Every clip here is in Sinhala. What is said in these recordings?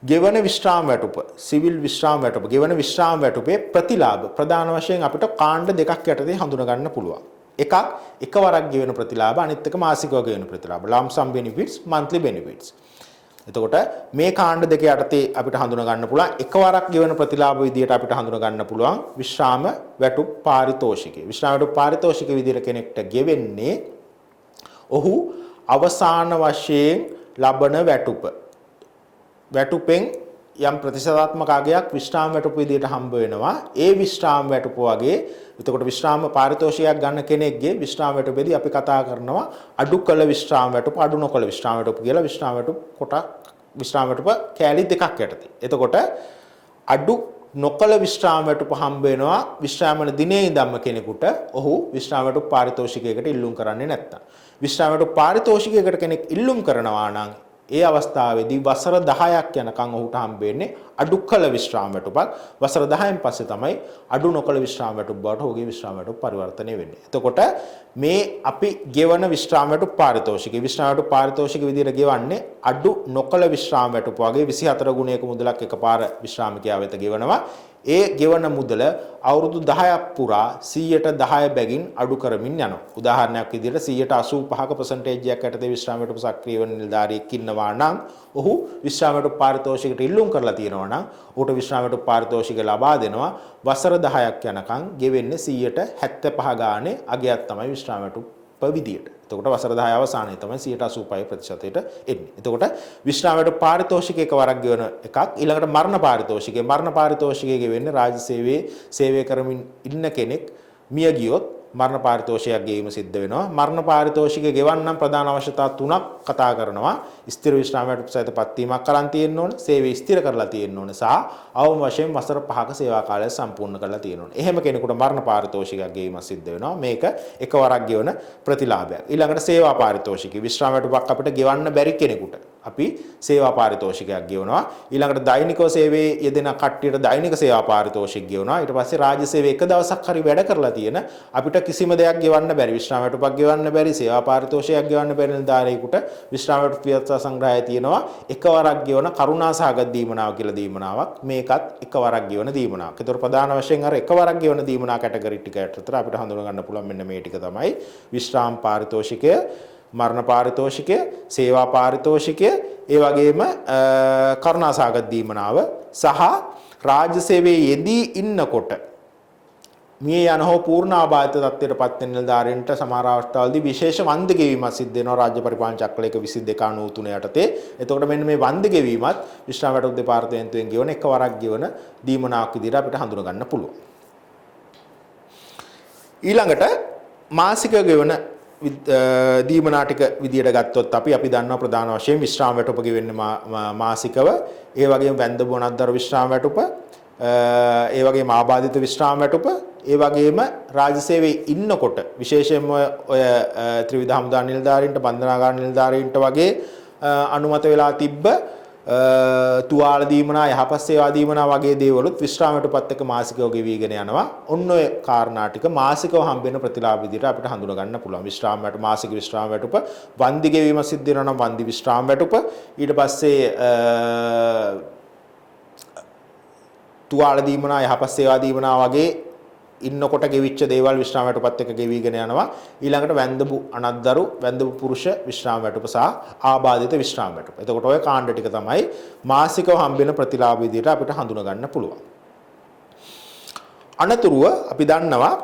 ගෙවන විශ්‍රාම වැටුප සිවිල් විශ්‍රාම වැටුප ගෙවන විශ්‍රාම වැටුපේ ප්‍රතිලාභ ප්‍රධාන වශයෙන් අපිට කාණ්ඩ දෙකක් යටතේ හඳුනා ගන්න පුළුවන්. එකක් එකවරක් ගෙවන ප්‍රතිලාභ අනිත් එක මාසිකව ගෙවන ප්‍රතිලාභ lump sum benefits monthly benefits. එතකොට මේ කාණ්ඩ දෙක යටතේ අපිට හඳුනා ගන්න පුළුවන් එකවරක් ගෙවන ප්‍රතිලාභ විදියට අපිට හඳුනා ගන්න පුළුවන් විශ්‍රාම වැටුප් පාරිතෝෂිකය. විශ්‍රාම වැටුප් පාරිතෝෂික විදියට කෙනෙක්ට ගෙවෙන්නේ ඔහු අවසාන වශයෙන් ලබන වැටුප. වැටුපෙන් යම් ප්‍රතිශතාත්මක අගයක් විශ්‍රාම වැටුප විදියට හම්බ වෙනවා. ඒ විශ්‍රාම වැටුප වගේ එතකොට විශ්‍රාම පාරිතෝෂිකයක් ගන්න කෙනෙක්ගේ විශ්‍රාම වැටුපෙදී අපි කතා කරනවා අඩු කළ විශ්‍රාම වැටුප අඩු නොකළ විශ්‍රාම වැටුප කියලා විශ්‍රාම වැටුප කොටක් විශ්‍රාම වැටුප කෑලි දෙකක් යටතේ. එතකොට අඩු නොකළ විශ්‍රාම වැටුප හම්බ වෙනවා විශ්‍රාමන දිනේ ඉඳන්ම කෙනෙකුට ඔහු විශ්‍රාම වැටුප පාරිතෝෂිකයකට ඉල්ලුම් කරන්නේ නැත්නම්. විශ්‍රාම වැටුප පාරිතෝෂිකයකට කෙනෙක් ඉල්ලුම් කරනවා නම් ඒ අවස්ථාවේදී වසර 10ක් යනකම් ඔහුට හම්බ වෙන්නේ අඩු කළ විශ්‍රාම වැටුපක්. වසර 10න් පස්සේ තමයි අඩු නොකළ විශ්‍රාම වැටුප බවට ඔහුගේ විශ්‍රාම වැටුප පරිවර්තනය වෙන්නේ. එතකොට මේ අපි ගෙවන විශ්‍රාම වැටුප පාරිතෝෂිකය විශ්‍රාම වැටුප පාරිතෝෂික විදියට ගෙවන්නේ අඩු නොකළ විශ්‍රාම වැටුප වගේ 24 ගුණයක මුදලක් එකපාර විශ්‍රාමිකයා වෙත ගෙවනවා. ඒ ගෙවන මුදල අවුරුදු 10ක් පුරා 10% බැගින් අඩු කරමින් යනවා. උදාහරණයක් විදිහට 85%ක percentage එකක් යටතේ විශ්‍රාම වැටුප සක්‍රිය වෙන නිලධාරියෙක් ඉන්නවා නම් ඔහු විශ්‍රාම වැටුප පාරිතෝෂිකයට ඉල්ලුම් කරලා තියෙනවා නම් ඔහුට විශ්‍රාම වැටුප පාරිතෝෂික ලබා දෙනවා. වසර 10ක් යනකම් ගෙවෙන්නේ 75% ගානේ අගයක් තමයි විශ්‍රාම වැටුප විදියට. එතකොට වසර 10 අවසානයේ තමයි 85% එන්නේ. එතකොට විශ්‍රාම වැටුප පාරිතෝෂික එකවරක් ගෙවන එකක්. ඊළඟට මරණ පාරිතෝෂිකය. මරණ පාරිතෝෂිකය ගෙවෙන්නේ රාජ්‍ය සේවයේ සේවය කරමින් ඉන්න කෙනෙක් මිය ගියොත් මරණ පාරිතෝෂිකයක් ගෙවීම සිද්ධ වෙනවා. මරණ පාරිතෝෂිකය ගෙවන්නම් ප්‍රධාන අවශ්‍යතා තුනක් කතා කරනවා. ස්ථිර විශ්‍රාම වැටුප සහිත පත්වීමක් කරන් තියෙන්න ඕන, සේවය ස්ථිර කරලා තියෙන්න ඕන සහ අවම වශයෙන් වසර 5ක සේවා කාලය සම්පූර්ණ කරලා තියෙන්න ඕන. එහෙම කෙනෙකුට මරණ පාරිතෝෂිකයක් ගෙවීම සිද්ධ වෙනවා. මේක එකවරක් ගෙවන ප්‍රතිලාභයක්. ඊළඟට සේවා පාරිතෝෂිකය. විශ්‍රාම වැටුපක් අපිට ගෙවන්න බැරි කෙනෙකුට අපි සේවා පාරිතෝෂිකයක් ගෙවනවා. ඊළඟට දෛනිකව සේවයේ යෙදෙන කට්ටියට දෛනික සේවා පාරිතෝෂික ගෙවනවා. ඊට පස්සේ රාජ්‍ය සේවයේ එක දවසක් හරි වැඩ කරලා තියෙන අපිට කිසිම දෙයක් ගෙවන්න බැරි විශ්‍රාම වැටුපක් ගෙවන්න බැරි සේවා පාරිතෝෂිකයක් ගෙවන්න බැරි නිලධාරියෙකුට විශ්‍රාම වැටුප ව්‍යවස්ථා සංග්‍රහය තියෙනවා. එකවරක් ගෙවන කරුණාසහගත දීමනාව කියලා දීමනාවක්. මේකත් එකවරක් ගෙවන දීමනාවක්. ඒතර ප්‍රධාන වශයෙන් අර එකවරක් ගෙවන දීමනා කැටගරි ටික අතර අපිට හඳුනා ගන්න පුළුවන් මෙන්න මේ ටික තමයි විශ්‍රාම පාරිතෝෂිකය, මරණ පාරිතෝෂිකය, සේවා පාරිතෝෂිකය, ඒ වගේම කරුණාසහගත දීමනාව සහ රාජ්‍ය සේවයේ යෙදී ඉන්නකොට මේ යන හෝ පූර්ණ ආබාධිත තත්ත්වයට පත් වෙන නිලධාරීන්ට සමහර අවස්ථාවලදී විශේෂ වන්ද ගෙවීමක් සිද්ධ වෙනවා රාජ්‍ය පරිපාලන චක්‍රලේඛ 2293 යටතේ. එතකොට මෙන්න මේ වන්ද ගෙවීමත් විශ්‍රාම වැටුප් දෙපාර්තමේන්තුවෙන් ගෙවන එකවරක් ගෙවන දීමනාවක් විදිහට අපිට හඳුනා ගන්න පුළුවන්. ඊළඟට මාසික ගෙවන දීමනා ටික විදියට ගත්තොත් අපි දන්නවා ප්‍රධාන වශයෙන් විශ්‍රාම වැටුප ගෙවෙන්නේ මාසිකව. ඒ වගේම වැන්ද බොනක්දර විශ්‍රාම වැටුප, ඒ වගේම ආබාධිත විශ්‍රාම වැටුප, ඒ වගේම රාජ්‍ය සේවයේ ඉන්නකොට විශේෂයෙන්ම ඔය ත්‍රිවිධ හමුදා නිලධාරීන්ට, බන්ධනාගාර නිලධාරීන්ට වගේ අනුමත වෙලා තිබ්බ තුවාල දීමනා, යහපත් සේවා දීමනා වගේ දේවලුත් විශ්‍රාම වැටුපත් එක්ක මාසිකව ගෙවිගෙන යනවා. ඔන්න ඔය කාරණා ටික මාසිකව හම්බෙන ප්‍රතිලාභ විදිහට අපිට හඳුනා ගන්න පුළුවන්. විශ්‍රාම වැටුප, මාසික විශ්‍රාම වැටුප, වන්දි ගෙවීම සිද්ධ වෙනවා නම් වන්දි විශ්‍රාම වැටුප, ඊට පස්සේ තුවාල දීමනා, යහපත් සේවා දීමනා වගේ ඉන්නකොට ගෙවිච්ච දේවල් විශ්‍රාම වැටුපත් එක්ක ගෙවිගෙන යනවා. ඊළඟට වැන්දපු අනද්දරු, වැන්දපු පුරුෂ විශ්‍රාම වැටුප සහ ආබාධිත විශ්‍රාම වැටුප. එතකොට ඔය කාණ්ඩ ටික තමයි මාසිකව හම්බෙන ප්‍රතිලාභ විදිහට අපිට හඳුනා ගන්න පුළුවන්. අනතුරුව අපි දන්නවා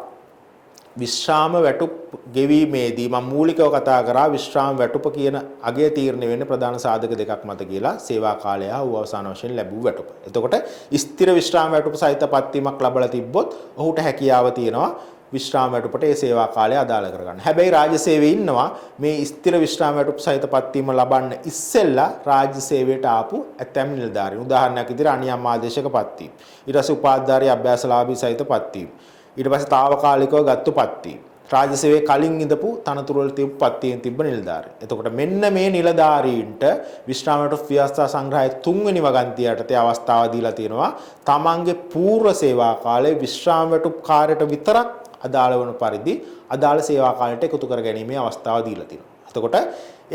විශ්‍රාම වැටුප් ගෙවීමේදී මම මූලිකව කතා කරා විශ්‍රාම වැටුප කියන අගය තීරණය වෙන්නේ ප්‍රධාන සාධක දෙකක් මත කියලා. සේවා කාලය හා අවසාන වශයෙන් ලැබූ වැටුප. එතකොට ස්ථිර විශ්‍රාම වැටුප සහිත පත්වීමක් ලැබලා තිබ්බොත් ඔහුට හැකියාව තියෙනවා විශ්‍රාම වැටුපට ඒ සේවා කාලය අදාළ කරගන්න. හැබැයි රාජ්‍ය සේවයේ ඉන්නවා මේ ස්ථිර විශ්‍රාම වැටුප සහිත පත්වීම ලබන්න ඉස්සෙල්ලා රාජ්‍ය සේවයට ආපු ඇතැම් නිලධාරීන්. උදාහරණයක් විදිහට අනියම් ආදේශක පත්වීම. ඊට පස්සේ උපාධිධාරී අභ්‍යාසලාභී සහිත පත්වීම. ඊට පස්සේ తాවකාලිකව ගත්තු පත්වීම. රාජ්‍ය සේවයේ කලින් ඉඳපු තනතුරු වල තිබු පත්වීම් තිබ්බ නිලධාරීන්. එතකොට මෙන්න මේ නිලධාරීන්ට විශ්‍රාම වැටුප් ව්‍යවස්ථා සංග්‍රහයේ 3 වෙනි වගන්තියටතේ අවස්ථාව දීලා තියෙනවා. තමන්ගේ පූර්ව සේවා කාලයේ විශ්‍රාම වැටුප් කාර්යයට විතරක් අදාළ වන පරිදි අදාළ සේවා කාලයට එකතු කර ගැනීමේ අවස්ථාව දීලා තියෙනවා. එතකොට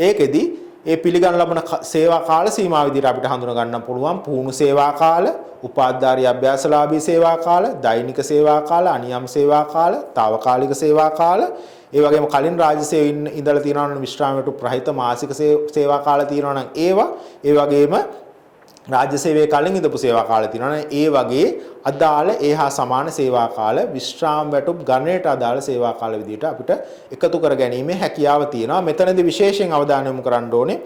ඒකෙදි ඒ පිළිගන්න ලබන සේවා කාල සීමාව විදිහට අපිට හඳුනා ගන්න පුළුවන් පුහුණු සේවා කාල, උපාධිධාරී අභ්‍යාසලාභී සේවා කාල, දෛනික සේවා කාල, අනියම් සේවා කාල, తాවකාලික සේවා කාල, ඒ වගේම කලින් රාජ්‍ය සේවයේ ඉඳලා තියෙනවා නම් විශ්‍රාමයට ප්‍රහිත මාසික සේවා කාල තියෙනවා නම් ඒවා, ඒ වගේම රාජ්‍ය සේවයේ කලින් ඉඳපු සේවා කාල තියෙනවා නම් ඒ වගේ අදාළ ඒහා සමාන සේවා කාල විශ්‍රාම වැටුප් ගණනයට අදාළ සේවා කාල විදිහට අපිට එකතු කර ගැනීමේ හැකියාව තියෙනවා. මෙතනදී විශේෂයෙන් අවධානය යොමු කරන්න ඕනේ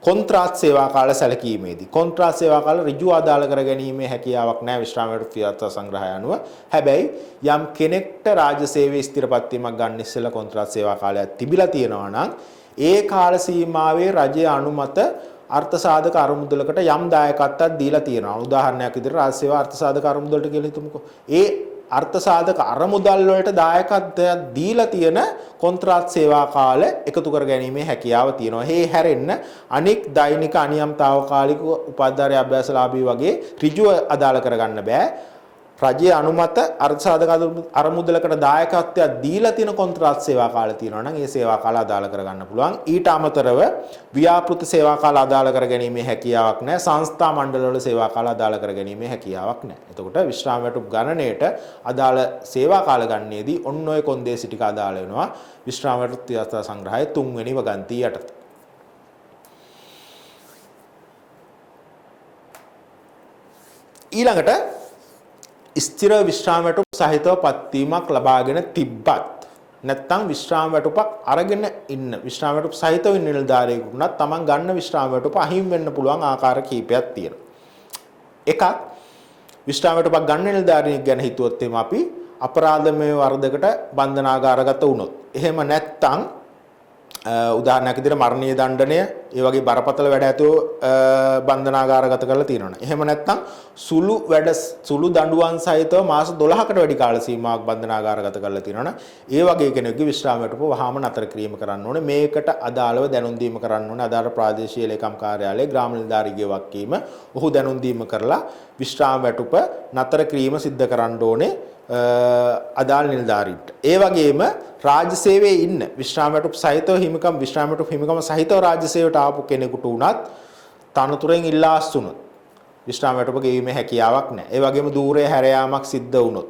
කොන්ත්‍රාත් සේවා කාල සැලකීමේදී. කොන්ත්‍රාත් සේවා කාල ඍජුව අදාළ කර ගැනීමේ හැකියාවක් නැහැ විශ්‍රාම වැටුප් ව්‍යවස්ථා සංග්‍රහය අනුව. හැබැයි යම් කෙනෙක්ට රාජ්‍ය සේවයේ ස්ථිරපත් වීමක් ගන්න ඉස්සෙල්ලා කොන්ත්‍රාත් සේවා කාලයක් තිබිලා තියෙනවා නම් ඒ කාල සීමාවේ රජයේ අනුමත අර්ථ සාධක අරමුදලකට යම් දායකත්වයක් දීලා තියෙනවා. උදාහරණයක් විදිහට රාජ්‍ය සේවා අර්ථ සාධක අරමුදලට කියලා හිතමුකෝ. ඒ අර්ථ සාධක අරමුදල් වලට දායකත්වයක් දීලා තියෙන කොන්ත්‍රාත් සේවා කාල එකතු කර ගැනීමේ හැකියාව තියෙනවා. මේ හැරෙන්න අනෙක් දෛනික අනියම්තාවකාලික උපාධිධාරී අභ්‍යාසලාභී වගේ ඍජුව අදාළ කරගන්න බෑ. රජයේ අනුමත අර්ථ සාධක අරමුදලකට දායකත්වයක් දීලා තියෙන කොන්ත්‍රාත් සේවා කාල තියෙනවා නම් ඒ සේවා කාල අදාළ කරගන්න පුළුවන්. ඊට අමතරව ව්‍යාපෘත සේවා කාල අදාළ කරගැනීමේ හැකියාවක් නැහැ. සංස්ථා මණ්ඩලවල සේවා කාල අදාළ කරගැනීමේ හැකියාවක් නැහැ. එතකොට විශ්‍රාම වැටුප් ගණනයට අදාළ සේවා කාල ගණනයේදී ඔන්න ඔය කොන්දේසි ටික අදාළ වෙනවා. විශ්‍රාම වැටුප් ව්‍යවස්ථා සංග්‍රහයේ 3 වෙනි වගන්තිය යටතේ. ඊළඟට ස්ථිර විශ්‍රාම වැටුප් සහිතව පත්වීමක් ලබාගෙන තිබ්බත් නැත්නම් විශ්‍රාම වැටුපක් අරගෙන ඉන්න විශ්‍රාම වැටුප් සහිතව ඉන්න නිලධාරියෙකුට තමන් ගන්න විශ්‍රාම වැටුප අහිමි වෙන්න පුළුවන් ආකාර කීපයක් තියෙනවා. එකක් විශ්‍රාම වැටුපක් ගන්න නිලධාරියෙක් ගැන හිතුවොත් එimhe අපි අපරාධමය වරදකට බන්ධනාගාරගත වුණොත්. එහෙම නැත්නම් උදාහරණයක් විදිහට මරණීය දණ්ඩනය ඒ වගේ බරපතල වැඩ ඇතුව බන්ධනාගාරගත කරලා තියෙනවනේ. එහෙම නැත්නම් සුළු දඬුවම් සහිතව මාස 12කට වැඩි කාල සීමාවක් බන්ධනාගාරගත කරලා තියෙනවනේ. ඒ වගේ කෙනෙකුගේ විශ්‍රාම වැටුප වහාම නතර කිරීම කරන්න ඕනේ. මේකට අදාළව දැනුම් දීම කරන්න ඕනේ. අදාළ ප්‍රාදේශීය ලේකම් කාර්යාලයේ ග්‍රාම නිලධාරිගේ වක්කීම ඔහු දැනුම් දීම කරලා විශ්‍රාම වැටුප නතර කිරීම සිද්ධ කරන්න ඕනේ. අදාළ නිලධාරීන්ට. ඒ වගේම රාජ්‍ය සේවයේ ඉන්න විශ්‍රාම වැටුප් සහිතව හිමිකම් විශ්‍රාම වැටුප් හිමිකම සහිතව රාජ්‍ය සේවයට ආපු කෙනෙකුට උනත් තනතුරෙන් ඉල්ලා අස්ුනොත් විශ්‍රාම වැටුප ගෙවීමේ හැකියාවක් නැහැ. ඒ වගේම දූරයේ හැර යාමක් සිද්ධ වුණොත්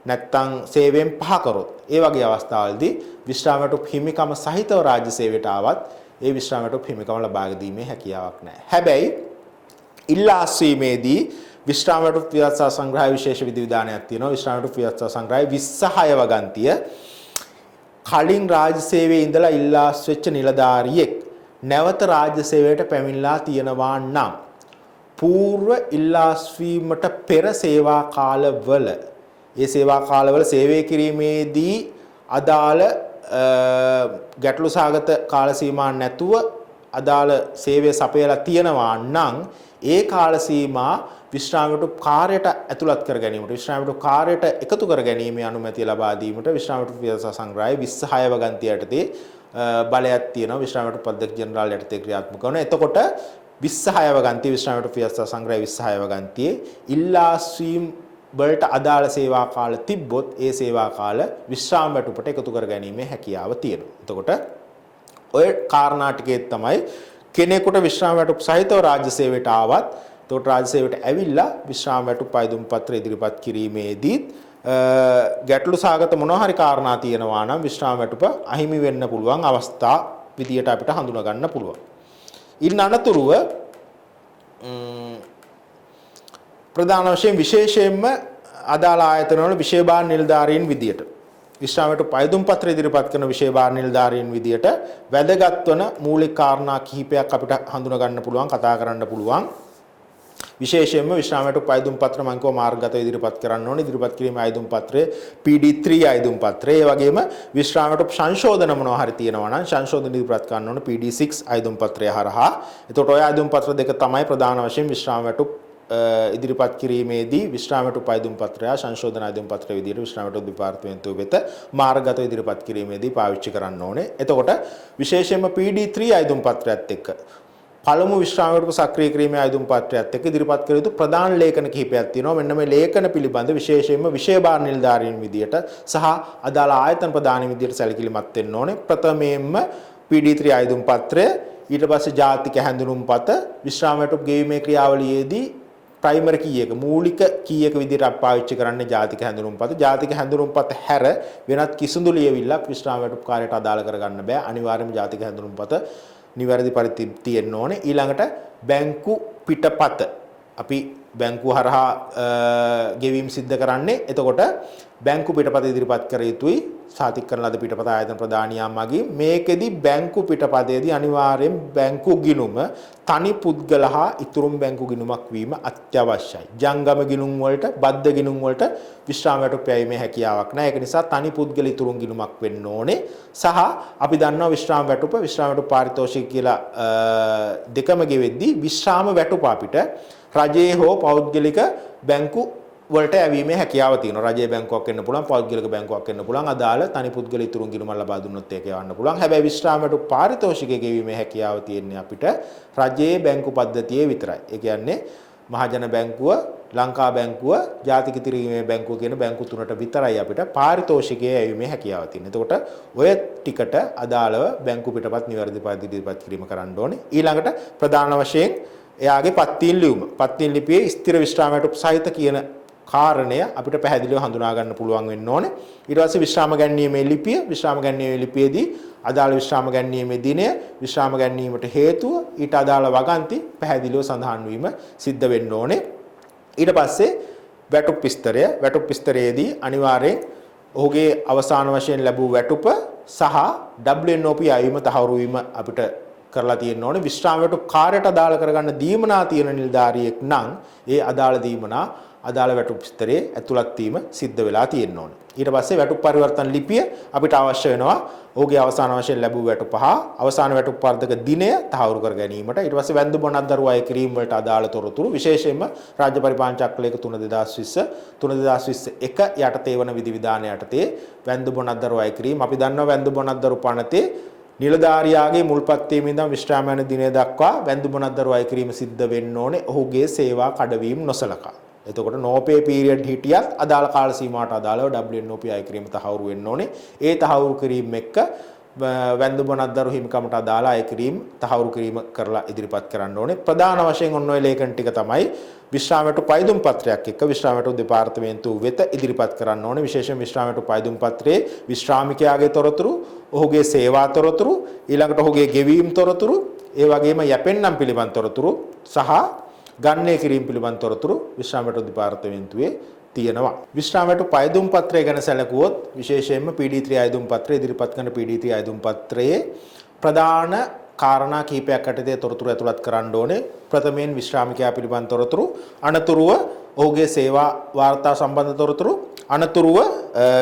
නැත්නම් සේවයෙන් පහ කරොත් ඒ වගේ අවස්ථාවලදී විශ්‍රාම වැටුප් හිමිකම සහිතව රාජ්‍ය සේවයට ආවත් ඒ විශ්‍රාම වැටුප් හිමිකම ලබා ගැනීමේ හැකියාවක් නැහැ. හැබැයි ඉල්ලා අස්වීමේදී විශ්‍රාම වැටුප් ව්‍යවස්ථා සංග්‍රහය විශේෂ විධිවිධානයක් තියෙනවා. විශ්‍රාම වැටුප් ව්‍යවස්ථා සංග්‍රහය 26 වගන්තිය කලින් රාජ්‍ය සේවයේ ඉඳලා ඉල්ලාස් වෙච්ච නිලධාරියෙක් නැවත රාජ්‍ය සේවයට පැමිණලා තියෙනවා නම් పూర్ව ඉල්ලාස් වීමට පෙර සේවා කාලවල ඒ සේවා කාලවල සේවය කිරීමේදී අදාළ ගැටලු සාගත කාල සීමා නැතුව අදාළ සේවය සපයලා තියෙනවා නම් ඒ කාල සීමා විශ්‍රාම වැටුප් කාර්යයට ඇතුළත් කර ගැනීමට විශ්‍රාම වැටුප් කාර්යයට එකතු කර ගැනීමේ අනුමැතිය ලබා දීමට විශ්‍රාම වැටුප් ව්‍යවස්ථා සංග්‍රහයේ 26 වගන්තිය යටතේ බලයක් තියෙනවා. විශ්‍රාම වැටුප් අධ්‍යක්ෂ ජෙනරාල් යටතේ ක්‍රියාත්මක කරන. එතකොට 26 වගන්තිය විශ්‍රාම වැටුප් ව්‍යවස්ථා සංග්‍රහයේ 26 වගන්තියේ ඉල්ලාස්වීම් වලට අදාළ සේවා කාල තිබ්බොත් ඒ සේවා කාල විශ්‍රාම වැටුපට එකතු කර ගැනීමේ හැකියාව තියෙනවා. එතකොට ඔය කාරණා ටිකේ තමයි කෙනෙකුට විශ්‍රාම වැටුප් සහිතව රාජ්‍ය සේවයට ආවත් එතකොට රාජ්‍ය සේවයට ඇවිල්ලා විශ්‍රාම වැටුප් අයදුම් පත්‍ර ඉදිරිපත් කිරීමේදී ගැටලු සාගත මොනවා හරි කාරණා තියෙනවා නම් විශ්‍රාම වැටුප අහිමි වෙන්න පුළුවන් අවස්ථා විදියට අපිට හඳුනා ගන්න පුළුවන්. ඉන් අනතුරුව ප්‍රධාන වශයෙන් විශේෂයෙන්ම අදාළ ආයතනවල විශේෂ බාහිර නිලධාරීන් විදියට විශ්‍රාම වැටුප් අයදුම් පත්‍ර ඉදිරිපත් කරන විශේෂ බාහිර නිලධාරීන් විදියට වැදගත් වන මූලික කාරණා කිහිපයක් අපිට හඳුනා ගන්න පුළුවන් කතා කරන්න පුළුවන්. විශේෂයෙන්ම විශ්‍රාම වැටුප් අයදුම් පත්‍ර මම කව මාර්ගගතව ඉදිරිපත් කරන්න ඕනේ. ඉදිරිපත් කිරීමේ අයදුම් පත්‍රයේ PD3 අයදුම් පත්‍රය. ඒ වගේම විශ්‍රාම වැටුප් සංශෝධන මොනවා හරි තියෙනවා නම් සංශෝධන ඉදිරිපත් කරන්න ඕනේ PD6 අයදුම් පත්‍රය හරහා. එතකොට ඔය අයදුම් පත්‍ර දෙක තමයි ප්‍රධාන වශයෙන් විශ්‍රාම වැටුප් ඉදිරිපත් කිරීමේදී විශ්‍රාම වැටුප් අයදුම් පත්‍රය සංශෝධන අයදුම් පත්‍රය විදිහට විශ්‍රාම වැටුප් දෙපාර්තමේන්තුව වෙත මාර්ගගතව ඉදිරිපත් කිරීමේදී පාවිච්චි කරන්න ඕනේ. එතකොට විශේෂයෙන්ම PD3 අයදුම් පත්‍රයත් එක්ක පළමු විශ්‍රාම වැටුප සක්‍රිය කිරීමේ අයදුම් පත්‍රයත් එක්ක ඉදිරිපත් කළ යුතු ප්‍රධාන ලේඛන කිහිපයක් තියෙනවා. මෙන්න මේ ලේඛන පිළිබඳ විශේෂයෙන්ම විශේෂ බාහිර නිලධාරීන් විදියට සහ අදාළ ආයතන ප්‍රධානී විදියට සැලකිලිමත් වෙන්න ඕනේ. ප්‍රථමයෙන්ම PD3 අයදුම් පත්‍රය ඊට පස්සේ ජාතික හැඳුනුම්පත විශ්‍රාම වැටුප් ගෙවීමේ ක්‍රියාවලියේදී ප්‍රයිමරි කී එක මූලික කී එක විදිහට පාවිච්චි කරන්නේ ජාතික හැඳුනුම්පත. ජාතික හැඳුනුම්පත හැර වෙනත් කිසිදු ලියවිල්ලක් විශ්‍රාම වැටුප්කාරයට අදාළ කරගන්න බෑ. අනිවාර්යයෙන්ම ජාතික හැඳුනුම්පත නිවැරදි පරිදි තියෙන්න ඕනේ. ඊළඟට බැංකු පිටපත අපි බැංකුව හරහා ගෙවීම් සිද්ධ කරන්නේ. එතකොට බැංකු පිටපත ඉදිරිපත් කර යුතුයි. සාතික කරන ලද පිටපත ආයතන ප්‍රදානියා මගින් මේකෙදි බැංකු පිටපතේදී අනිවාර්යෙන් බැංකු ගිණුම තනි පුද්ගල හා ඉතුරුම් බැංකු ගිණුමක් වීම අත්‍යවශ්‍යයි. ජංගම ගිණුම් වලට බද්ධ ගිණුම් වලට විශ්‍රාම වැටුප් යැවීමේ හැකියාවක් නැහැ. ඒක නිසා තනි පුද්ගල ඉතුරුම් ගිණුමක් වෙන්න ඕනේ. සහ අපි දන්නවා විශ්‍රාම වැටුප පාරිතෝෂික කියලා දෙකම ගෙවෙද්දී විශ්‍රාම වැටුප අපිට රජයේ හෝ පෞද්ගලික බැංකු වලට යැවීමේ හැකියාව තියෙනවා. රජයේ බැංකුවක් වෙන්න පුළුවන්, පෞද්ගලික බැංකුවක් වෙන්න පුළුවන්. අදාළ තනි පුද්ගල ඉතුරුම් ගිණුම ලබා දුන්නොත් ඒක යවන්න පුළුවන්. හැබැයි විශ්‍රාම වැටුප් පාරිතෝෂිකයේ ගෙවීමේ හැකියාව තියෙන්නේ අපිට රජයේ බැංකු පද්ධතියේ විතරයි. ඒ කියන්නේ මහජන බැංකුව, ලංකා බැංකුව, ජාතික ඉතිරීමේ බැංකුව කියන බැංකු තුනට විතරයි අපිට පාරිතෝෂිකයේ යැවීමේ හැකියාව තියෙන්නේ. එතකොට ඔය ටිකට අදාළව බැංකු පිටපත් නිවැරදි පරිදි ඉදිරිපත් කිරීම කරන්න ඕනේ. ඊළඟට ප්‍රධාන වශයෙන් එයාගේ පත්තින් ලියුම. පත්තින් ලිපියේ ස්ථිර විශ්‍රාම වැටුප් සහිත කියන කාරණය අපිට පැහැදිලිව හඳුනා ගන්න පුළුවන් වෙන්න ඕනේ. ඊට පස්සේ විශ්‍රාම ගැනීමේ ලිපිය, විශ්‍රාම ගැනීමේ ලිපියේදී අදාළ විශ්‍රාම ගැනීමේ දිනය, විශ්‍රාම ගැනීමට හේතුව, ඊට අදාළ වගන්ති පැහැදිලිව සඳහන් වීම සිද්ධ වෙන්න ඕනේ. ඊට පස්සේ වැටුප් විස්තරය, වැටුප් විස්තරයේදී අනිවාර්යෙන් ඔහුගේ අවසාන වශයෙන් ලැබූ වැටුප සහ WNOP අයවීම තහවුරු වීම අපිට කරලා තියෙන්න ඕනේ. විශ්‍රාම වැටුප් කාර්යයට අදාළ කරගන්න දීමනා තියෙන නිලධාරියෙක් නම් ඒ අදාළ දීමනා අදාළ වැටුප් විස්තරයේ ඇතුළත් වීම සිද්ධ වෙලා තියෙන්න ඕනේ. ඊට පස්සේ වැටුප් පරිවර්තන ලිපිය අපිට අවශ්‍ය වෙනවා ඔහුගේ අවසාන වශයෙන් ලැබූ වැටුප හා අවසාන වැටුප් වර්ධක දිනය තහවුරු කර ගැනීමට. ඊට පස්සේ වැන්දු බොනත් දරුවා අය කිරීම වලට අදාළ තොරතුරු විශේෂයෙන්ම රාජ්‍ය පරිපාලන චක්‍රලේඛ 3/2020 යටතේ වන විධිවිධාන යටතේ වැන්දු බොනත් දරුවා අය කිරීම. අපි දන්නවා වැන්දු බොනත් දරු පනතේ නිලධාරියාගේ මුල්පත්තියේ ඉඳන් විශ්‍රාම යන දිනය දක්වා වැන්දු බොනත් දරුවා අය කිරීම සිද්ධ වෙන්න ඕනේ. ඔහුගේ සේවා කඩවීම නොසලකා. එතකොට නෝපේ පීරියඩ් හිටියත් අදාළ කාල සීමාවට අදාළව WNOP අය කිරීම තහවුරු වෙන්න ඕනේ. ඒ තහවුරු කිරීම එක්ක වැන්දු බොනත් දරු හිමිකමට අදාළ අය කිරීම තහවුරු කිරීම කරලා ඉදිරිපත් කරන්න ඕනේ. ප්‍රධාන වශයෙන් ඔන්න ඔය ලේඛන ටික තමයි විශ්‍රාම වැටුප් පයිදුම් පත්‍රයක් එක්ක විශ්‍රාම වැටුප් දෙපාර්තමේන්තුව වෙත ඉදිරිපත් කරන්න ඕනේ. විශේෂයෙන් විශ්‍රාම වැටුප් පයිදුම් පත්‍රයේ විශ්‍රාමිකයාගේ තොරතුරු, ඔහුගේ සේවා තොරතුරු, ඊළඟට ඔහුගේ ගෙවීම් තොරතුරු, ඒ වගේම යැපෙන්නම් පිළිබඳ තොරතුරු සහ ගණනය කිරීම පිළිබඳ තොරතුරු විශ්‍රාම වැටුප් දෙපාර්තමේන්තුවේ තියෙනවා. විශ්‍රාම වැටුප් අයදුම් පත්‍රය ගැන සැලකුවොත් විශේෂයෙන්ම PD3 අයදුම් පත්‍රය ඉදිරිපත් කරන PD3 අයදුම් පත්‍රයේ ප්‍රධාන කාරණා කිහිපයක් යටතේ තොරතුරු ඇතුළත් කරන්න ඕනේ. ප්‍රථමයෙන් විශ්‍රාමිකයා පිළිබඳ තොරතුරු, අනතුරුව ඔහුගේ සේවා වාර්තා සම්බන්ධ තොරතුරු, අනතුරුව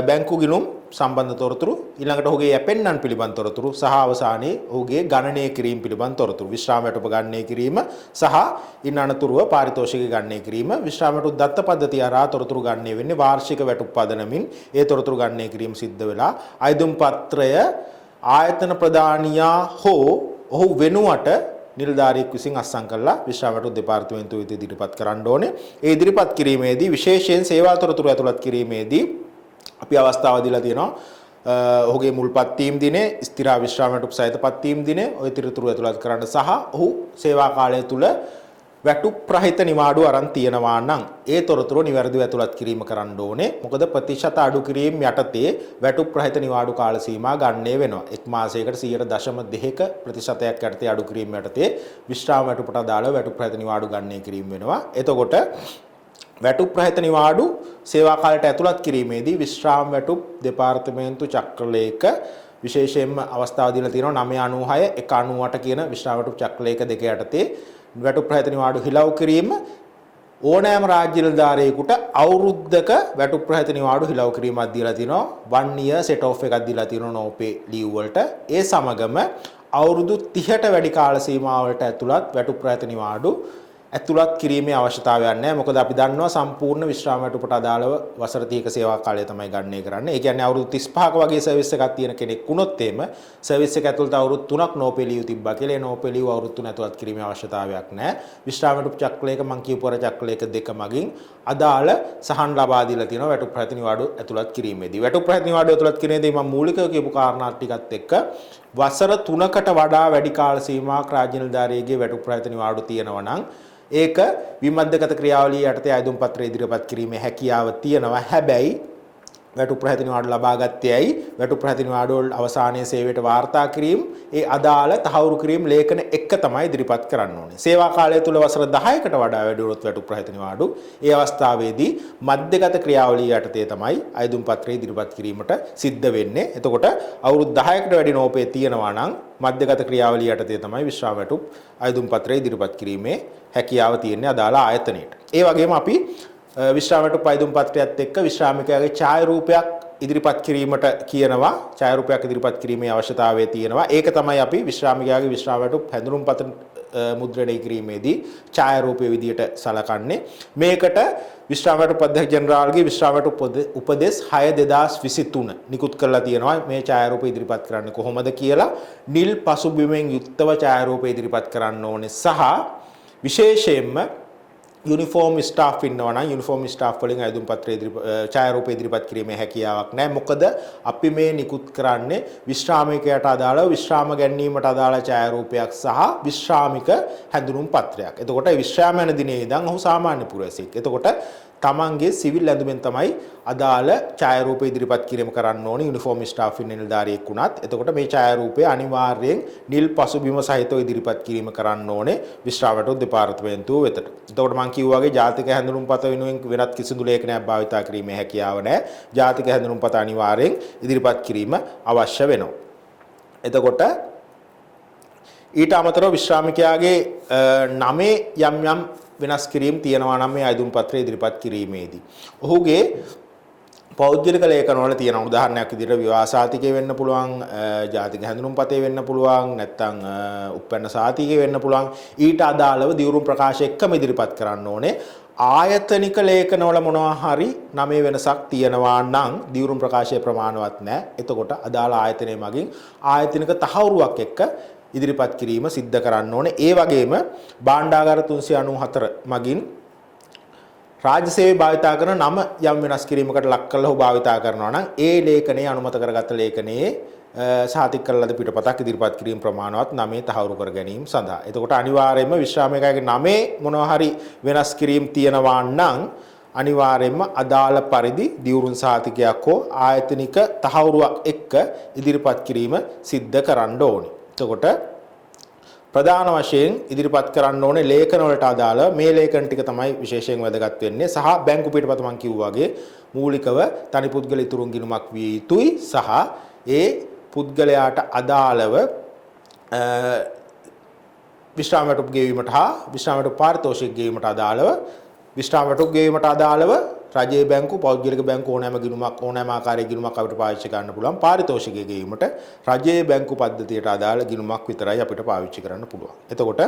බැංකු ගිණුම් සම්බන්ධ තොරතුරු, ඊළඟට ඔහුගේ යැපෙන්නන් පිළිබඳ තොරතුරු සහ අවසානයේ ඔහුගේ ගණනය කිරීම පිළිබඳ තොරතුරු. විශ්‍රාම වැටුප ගණනය කිරීම සහ ඉන් අනතුරුව පාරිතෝෂික ගණනය කිරීම. විශ්‍රාම වැටුප් දත්ත පද්ධතිය හරහා තොරතුරු ගණනය වෙන්නේ වාර්ෂික වැටුප් පදනමින්. ඒ තොරතුරු ගණනය කිරීම සිද්ධ වෙලා අයදුම් පත්‍රය ආයතන ප්‍රදානියා හෝ ඔහු වෙනුවට නිලධාරියෙක් විසින් අත්සන් කළා විශ්‍රාම වැටුප් දෙපාර්තමේන්තුව වෙත ඉදිරිපත් කරන්න ඕනේ. ඒ ඉදිරිපත් කිරීමේදී විශේෂයෙන් සේවා තොරතුරු ඇතුළත් කිරීමේදී අපි අවස්ථාව දීලා තියෙනවා ඔහුගේ මුල්පත්වීම් දිනේ, ස්ථිර විශ්‍රාම වැටුප් සහිත පත්වීම් දිනේ ඔය තොරතුරු ඇතුළත් කරන්න සහ ඔහු සේවා කාලය තුල වැටුප් රහිත නිවාඩු අරන් තියෙනවා නම් ඒ තොරතුරු නිවැරදිව ඇතුළත් කිරීම කරන්න ඕනේ. මොකද ප්‍රතිශත අඩු කිරීම යටතේ වැටුප් රහිත නිවාඩු කාල සීමා ගණනය වෙනවා. එක් මාසයකට 0.2ක ප්‍රතිශතයක් යටතේ අඩු කිරීම යටතේ විශ්‍රාම වැටුපට අදාළව වැටුප් රහිත නිවාඩු ගණනය කිරීම වෙනවා. එතකොට වැටුප් රහිත නිවාඩු සේවා කාලයට ඇතුළත් කිරීමේදී විශ්‍රාම වැටුප් දෙපාර්තමේන්තු චක්‍රලේඛ විශේෂයෙන්ම අවස්ථාව දීලා තියෙනවා 996 198 කියන විශ්‍රාම වැටුප් චක්‍රලේඛ දෙක යටතේ වැටුප් රහිත නිවාඩු හිලව් කිරීම ඕනෑම රාජ්‍ය නිලධාරියෙකුට අවුරුද්දක වැටුප් රහිත නිවාඩු හිලව් කිරීමක් දීලා තිනවා. 1 year set off එකක් දීලා තියෙනවා නෝපේ ලීව් වලට. ඒ සමගම අවුරුදු 30ට වැඩි කාල සීමාවකට ඇතුළත් වැටුප් රහිත නිවාඩු ඇතුළත් කිරීමේ අවශ්‍යතාවයක් නැහැ. මොකද අපි දන්නවා සම්පූර්ණ විශ්‍රාම වැටුපට අදාළව වසර 30ක සේවා කාලය තමයි ගණනය කරන්නේ. ඒ කියන්නේ අවුරුදු 35ක වගේ සර්විස් එකක් තියෙන කෙනෙක් වුණොත් එහෙම සර්විස් එක ඇතුළත අවුරුදු 3ක් නෝපේ ලීව් තිබ්බා කියලා. ඒ නෝපේ ලීව් අවුරුදු 3 ඇතුළත් කිරීමේ අවශ්‍යතාවයක් නැහැ. විශ්‍රාම වැටුප් චක්‍රලේඛ මං කියපු අර චක්‍රලේඛ දෙක මගින් අදාළ සහන් ලබා දීලා තියෙනවා වැටුප් රහිත නිවාඩු ඇතුළත් කිරීමේදී. වැටුප් රහිත නිවාඩු ඇතුළත් කිරීමේදී මම මූලිකව කියපු කාරණා ටිකත් එක්ක වසර 3කට වඩා වැඩි කාල සීමාවක් රාජ්‍ය නිලධාරියෙකුගේ වැටුප් රහිත නිවාඩු තියෙනවා නම් ඒක විමධ්‍යගත ක්‍රියාවලිය යටතේ අයදුම් පත්‍රය ඉදිරිපත් කිරීමේ හැකියාව තියෙනවා. හැබැයි වැටුප් රහිත නිවාඩු ලබා ගත්තේ ඇයි? වැටුප් රහිත නිවාඩු වල අවසානයේ සේවයට වාර්තා කිරීම ඒ අදාළ තහවුරු කිරීම ලේඛන එක තමයි ඉදිරිපත් කරන්න ඕනේ. සේවා කාලය තුල වසර 10කට වඩා වැඩි වුණොත් වැටුප් රහිත නිවාඩු ඒ අවස්ථාවේදී මධ්‍යගත ක්‍රියාවලිය යටතේ තමයි අයදුම් පත්‍රය ඉදිරිපත් කිරීමට සිද්ධ වෙන්නේ. එතකොට අවුරුදු 10කට වැඩි නෝපේ තියෙනවා නම් මධ්‍යගත ක්‍රියාවලිය යටතේ තමයි විශ්‍රාම වැටුප් අයදුම් පත්‍රය ඉදිරිපත් කිරීමේ හැකියාව තියෙන්නේ අදාළ ආයතනයට. ඒ වගේම අපි විශ්‍රාම වැටුප් අයදුම් පත්‍රයත් එක්ක විශ්‍රාමිකයාගේ ඡායාරූපයක් ඉදිරිපත් කිරීමට කියනවා. ඡායාරූපයක් ඉදිරිපත් කිරීමේ අවශ්‍යතාවය තියෙනවා. ඒක තමයි අපි විශ්‍රාමිකයාගේ විශ්‍රාම වැටුප් හැඳුනුම්පත මුද්‍රණය කිරීමේදී ඡායාරූපයේ විදියට සලකන්නේ. මේකට විශ්‍රාම වැටුප් අධ්‍යක්ෂ ජෙනරාල්ගේ විශ්‍රාම වැටුප් උපදෙස් 6/2023 නිකුත් කරලා තියෙනවා. මේ ඡායාරූපය ඉදිරිපත් කරන්නේ කොහොමද කියලා. නිල් පසුබිමෙන් යුක්තව ඡායාරූපය ඉදිරිපත් කරන්න ඕනේ සහ විශේෂයෙන්ම යුනිෆෝම් ස්ටාෆ් ඉන්නවා නම් යුනිෆෝම් ස්ටාෆ් වලින් අයදුම් පත්‍රය ඡායාරූපය ඉදිරිපත් කිරීමේ හැකියාවක් නැහැ. මොකද අපි මේ නිකුත් කරන්නේ විශ්‍රාමිකයට අදාළව විශ්‍රාම ගැනීමට අදාළ ඡායාරූපයක් සහ විශ්‍රාමික හැඳුනුම් පත්‍රයක්. එතකොට විශ්‍රාම යන දිනේ ඉඳන් ඔහු සාමාන්‍ය පුරවැසියෙක්. එතකොට තමන්ගේ සිවිල් ඇඳුමෙන් තමයි අදාළ ඡායාරූපය ඉදිරිපත් කිරීම කරන්න ඕනේ යුනිෆෝම් ස්ටාෆ් ඉන්න නිලධාරියෙක් වුණත්. එතකොට මේ ඡායාරූපය අනිවාර්යයෙන් නිල් පසුබිම සහිතව ඉදිරිපත් කිරීම කරන්න ඕනේ විශ්‍රාම වැටුප් දෙපාර්තමේන්තුව වෙතට. එතකොට මම කිව්වා වගේ ජාතික හැඳුනුම්පත වෙනුවෙන් වෙනත් කිසිදු ලේඛනයක් භාවිතා කිරීමේ හැකියාව නැහැ. ජාතික හැඳුනුම්පත අනිවාර්යයෙන් ඉදිරිපත් කිරීම අවශ්‍ය වෙනවා. එතකොට ඊට අමතරව විශ්‍රාමිකයාගේ නමේ යම් යම් වෙනස් කිරීම තියෙනවා නම් මේ අයදුම් පත්‍රය ඉදිරිපත් කිරීමේදී ඔහුගේ පෞද්ගලික ලේඛනවල තියෙන උදාහරණයක් විදිහට විවාහ සාතිකය වෙන්න පුළුවන්, ජාතික හැඳුනුම්පතේ වෙන්න පුළුවන්, නැත්නම් උප්පැන්න සාතිකය වෙන්න පුළුවන්. ඊට අදාළව දියුරුම් ප්‍රකාශ එක්කම ඉදිරිපත් කරන්න ඕනේ. ආයතනික ලේඛනවල මොනවා හරි නමේ වෙනසක් තියෙනවා නම් දියුරුම් ප්‍රකාශයේ ප්‍රමාණවත් නැහැ. එතකොට අදාළ ආයතනයේ මගින් ආයතනික තහවුරුවක් එක්ක ඉදිරිපත් කිරීම සිද්ධ කරන්න ඕනේ. ඒ වගේම භාණ්ඩාගාර 394 මගින් රාජ්‍ය සේවය භාවිතා කරන නම යම් වෙනස් කිරීමකට ලක් කරලා ඔහු භාවිතා කරනවා නම් ඒ ලේඛනයේ අනුමත කරගත් ලේඛනයේ සාතික කළ ලද පිටපතක් ඉදිරිපත් කිරීම ප්‍රමාණවත් නමේ තහවුරු කර ගැනීම සඳහා. එතකොට අනිවාර්යයෙන්ම විශ්‍රාමිකයාගේ නමේ මොනවා හරි වෙනස් කිරීම තියෙනවා නම් අනිවාර්යයෙන්ම අදාළ පරිදි දියුරුම් සාතිකයක් හෝ ආයතනික තහවුරුවක් එක්ක ඉදිරිපත් කිරීම සිද්ධ කරන්න ඕනේ. එතකොට ප්‍රධාන වශයෙන් ඉදිරිපත් කරන්න ඕනේ ලේඛන වලට අදාළ මේ ලේඛන ටික තමයි විශේෂයෙන් වැදගත් වෙන්නේ. සහ බැංකු පිටපත මම කිව්වා වගේ මූලිකව තනි පුද්ගල ඉතුරුම් ගිණුමක් විය යුතුයි. සහ ඒ පුද්ගලයාට අදාළව විශ්‍රාම වැටුප් ගෙවීමට හා විශ්‍රාම වැටුප් පාරිතෝෂික ගෙවීමට අදාළව විශ්‍රාම වැටුප් ගෙවීමට අදාළව රජයේ බැංකු පෞද්ගලික බැංකු ඕනෑම ගිණුමක් ඕනෑම ආකාරයේ ගිණුමක් අපිට පාවිච්චි කරන්න පුළුවන්. පාරිතෝෂිකය ගෙවීමට රජයේ බැංකු පද්ධතියට අදාළ ගිණුමක් විතරයි අපිට පාවිච්චි කරන්න පුළුවන්. එතකොට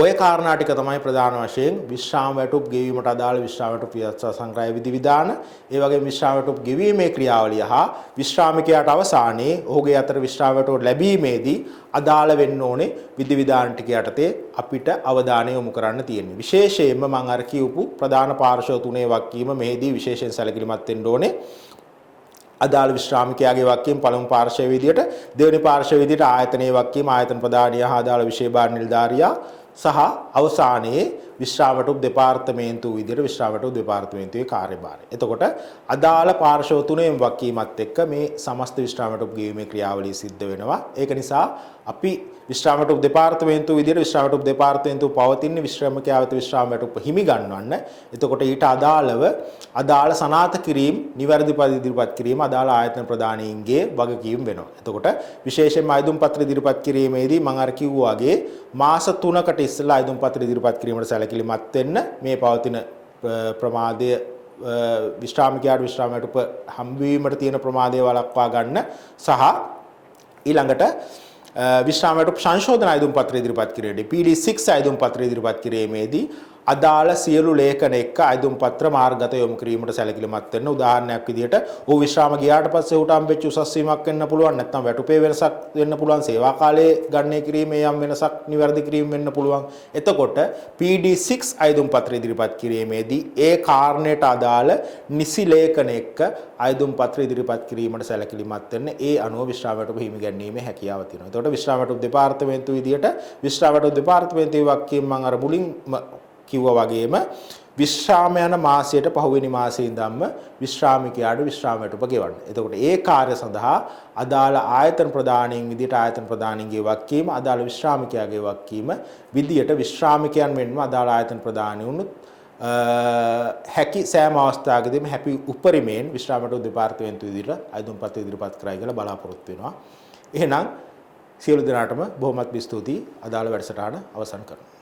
ඔය කාරණා ටික තමයි ප්‍රධාන වශයෙන් විශ්‍රාම වැටුප් ගෙවීමට අදාළ විශ්‍රාම වැටුප් වියත්සා සංග්‍රහය විධිවිධාන, ඒ වගේම විශ්‍රාම වැටුප් ගෙවීමේ ක්‍රියාවලිය හා විශ්‍රාමිකයාට අවසානයේ ඔහුගේ අතර විශ්‍රාම වැටුප් ලැබීමේදී අදාළ වෙන්න ඕනේ විධිවිධාන ටික යටතේ අපිට අවධානය යොමු කරන්න තියෙන්නේ. විශේෂයෙන්ම මම අර කියපු ප්‍රධාන පාර්ශ්ව තුනේ වගකීම මෙහිදී විශේෂයෙන් සැලකිලිමත් වෙන්න ඕනේ. අදාළ විශ්‍රාමිකයාගේ වගකීම පළමු පාර්ශ්වයේ විදියට, දෙවෙනි පාර්ශ්වයේ විදියට ආයතනයේ වගකීම ආයතන ප්‍රධානියා හා අදාළ විෂය භාර නිලධාරියා සහ අවසානයේ විශ්‍රාම වැටුප් දෙපාර්තමේන්තුව විදියට විශ්‍රාම වැටුප් දෙපාර්තමේන්තුවේ කාර්යභාරය. එතකොට අදාළ පාර්ශ්ව තුනෙන් වගකීමත් එක්ක මේ සමස්ත විශ්‍රාම වැටුප් ගෙවීමේ ක්‍රියාවලිය සිද්ධ වෙනවා. ඒක නිසා අපි විශ්‍රාම වැටුප් දෙපාර්තමේන්තුව විදියට විශ්‍රාම වැටුප් දෙපාර්තමේන්තුව පවතින විශ්‍රාමිකයා වෙත විශ්‍රාම වැටුප් හිමි ගන්නවන්න. එතකොට ඊට අදාළව අදාළ සනාථ කිරීම නිවැරදි පරිදි ඉදිරිපත් කිරීම අදාළ ආයතන ප්‍රධානීන්ගේ වගකීම් වෙනවා. එතකොට විශේෂයෙන්ම අයදුම් පත්‍ර ඉදිරිපත් කිරීමේදී මම අර කිව්වා වගේ මාස 3කට ඉස්සෙල්ලා අයදුම් පත්‍ර ඉදිරිපත් කිරීමට සැලකිලිමත් වෙන්න. මේ පවතින ප්‍රමාදය විශ්‍රාමිකයාට විශ්‍රාම වැටුප හම්බවීමට තියෙන ප්‍රමාදය වළක්වා ගන්න සහ ඊළඟට විශ්‍රාම වැටුප් සංශෝධන අයදුම් පත්‍ර ඉදිරිපත් කිරීමේදී PD6 අයදුම් පත්‍ර ඉදිරිපත් කිරීමේදී අදාළ සියලු ලේඛන එක්ක අයදුම් පත්‍ර මාර්ගගත යොමු කිරීමට සැලකිලිමත් වෙන්න. උදාහරණයක් විදිහට ඌ විශ්‍රාම ගියාට පස්සේ ඌට හම්බෙච්ච උසස් වීමක් වෙන්න පුළුවන්. නැත්නම් වැටුපේ වෙනසක් වෙන්න පුළුවන්. සේවා කාලයේ ගණනය කිරීමේ යම් වෙනසක් නිවැරදි කිරීම වෙන්න පුළුවන්. එතකොට PD6 අයදුම් පත්‍ර ඉදිරිපත් කිරීමේදී ඒ කාරණයට අදාළ නිසි ලේඛන එක්ක අයදුම් පත්‍ර ඉදිරිපත් කිරීමට සැලකිලිමත් වෙන්න. ඒ අනුව විශ්‍රාම වැටුප හිමි ගැනීමේ හැකියාව තියෙනවා. එතකොට විශ්‍රාම වැටුප දෙපාර්තමේන්තුව විදිහට විශ්‍රාම වැටුප දෙපාර්තමේන්තුවේ වක්කීම් මම අර මුලින් කිව්වා වගේම විශ්‍රාම යන මාසයට පහුවෙනි මාසයේ ඉඳන්ම විශ්‍රාමිකයාට විශ්‍රාම වැටුප ගෙවන්න. එතකොට ඒ කාර්ය සඳහා අදාළ ආයතන ප්‍රදානයෙන් විදියට ආයතන ප්‍රදානින්ගේ වක්කීම අදාළ විශ්‍රාමිකයාගේ වක්කීම විදියට විශ්‍රාමිකයන් වෙන්නම අදාළ ආයතන ප්‍රදානය වුණොත් හැකි සෑම අවස්ථාවකදීම හැපි උපරිමයෙන් විශ්‍රාම වැටුප දෙපාර්තමේන්තුව විදියට අයදුම්පත් ඉදිරිපත් කරයි කියලා බලාපොරොත්තු වෙනවා. එහෙනම් සියලු දෙනාටම බොහොමත් ස්තුතියි. අදාළ වැඩසටහන අවසන් කරනවා.